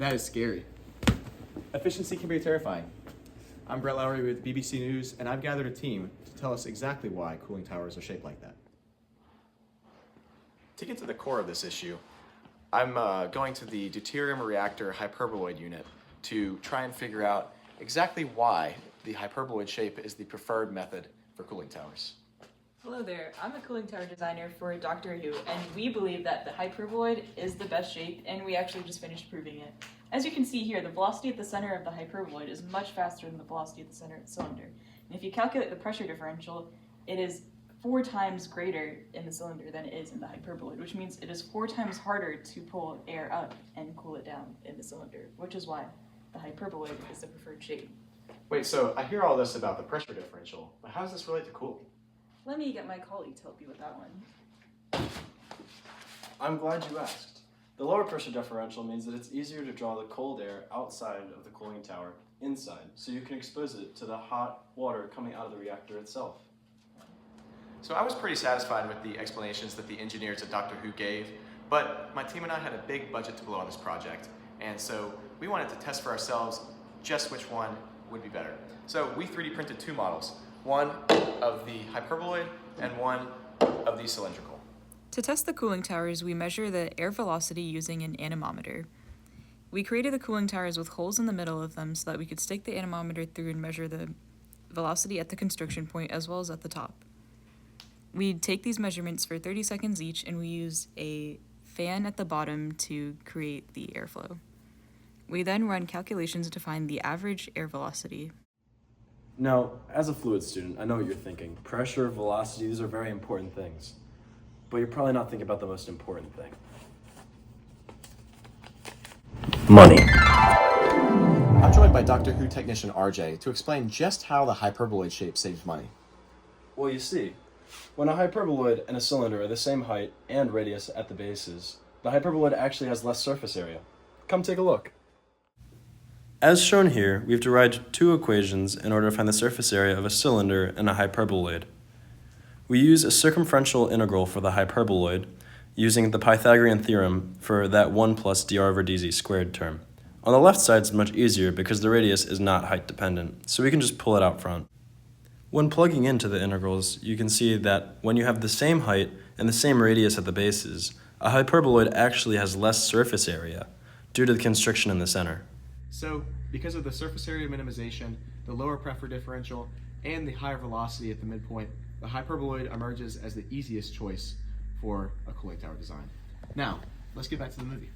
That is scary. Efficiency can be terrifying. I'm Brett Lowry with BBC News, and I've gathered a team to tell us exactly why cooling towers are shaped like that. To get to the core of this issue, I'm going to the deuterium reactor hyperboloid unit to try and figure out exactly why the hyperboloid shape is the preferred method for cooling towers. Hello there, I'm a cooling tower designer for Doctor Who, and we believe that the hyperboloid is the best shape, and we actually just finished proving it. As you can see here, the velocity at the center of the hyperboloid is much faster than the velocity at the center of the cylinder. And if you calculate the pressure differential, it is 4 times greater in the cylinder than it is in the hyperboloid, which means it is 4 times harder to pull air up and cool it down in the cylinder, which is why the hyperboloid is the preferred shape. Wait, so I hear all this about the pressure differential, but how does this relate to cooling? Let me get my colleague to help you with that one. I'm glad you asked. The lower pressure differential means that it's easier to draw the cold air outside of the cooling tower inside, so you can expose it to the hot water coming out of the reactor itself. So I was pretty satisfied with the explanations that the engineers at Doctor Who gave, but my team and I had a big budget to blow on this project, and so we wanted to test for ourselves just which one would be better. So we 3D printed 2 models, one of the hyperboloid and one of the cylindrical. To test the cooling towers, we measure the air velocity using an anemometer. We created the cooling towers with holes in the middle of them so that we could stick the anemometer through and measure the velocity at the constriction point as well as at the top. We take these measurements for 30 seconds each, and we use a fan at the bottom to create the airflow. We then run calculations to find the average air velocity. Now, as a fluid student, I know what you're thinking. Pressure, velocity, these are very important things. But you're probably not thinking about the most important thing. Money. I'm joined by Doctor Who technician RJ to explain just how the hyperboloid shape saves money. Well, you see, when a hyperboloid and a cylinder are the same height and radius at the bases, the hyperboloid actually has less surface area. Come take a look. As shown here, we've derived 2 equations in order to find the surface area of a cylinder and a hyperboloid. We use a circumferential integral for the hyperboloid, using the Pythagorean theorem for that 1 plus dr over dz squared term. On the left side it's much easier because the radius is not height dependent, so we can just pull it out front. When plugging into the integrals, you can see that when you have the same height and the same radius at the bases, a hyperboloid actually has less surface area due to the constriction in the center. So, because of the surface area minimization, the lower pressure differential, and the higher velocity at the midpoint, the hyperboloid emerges as the easiest choice for a cooling tower design. Now, let's get back to the movie.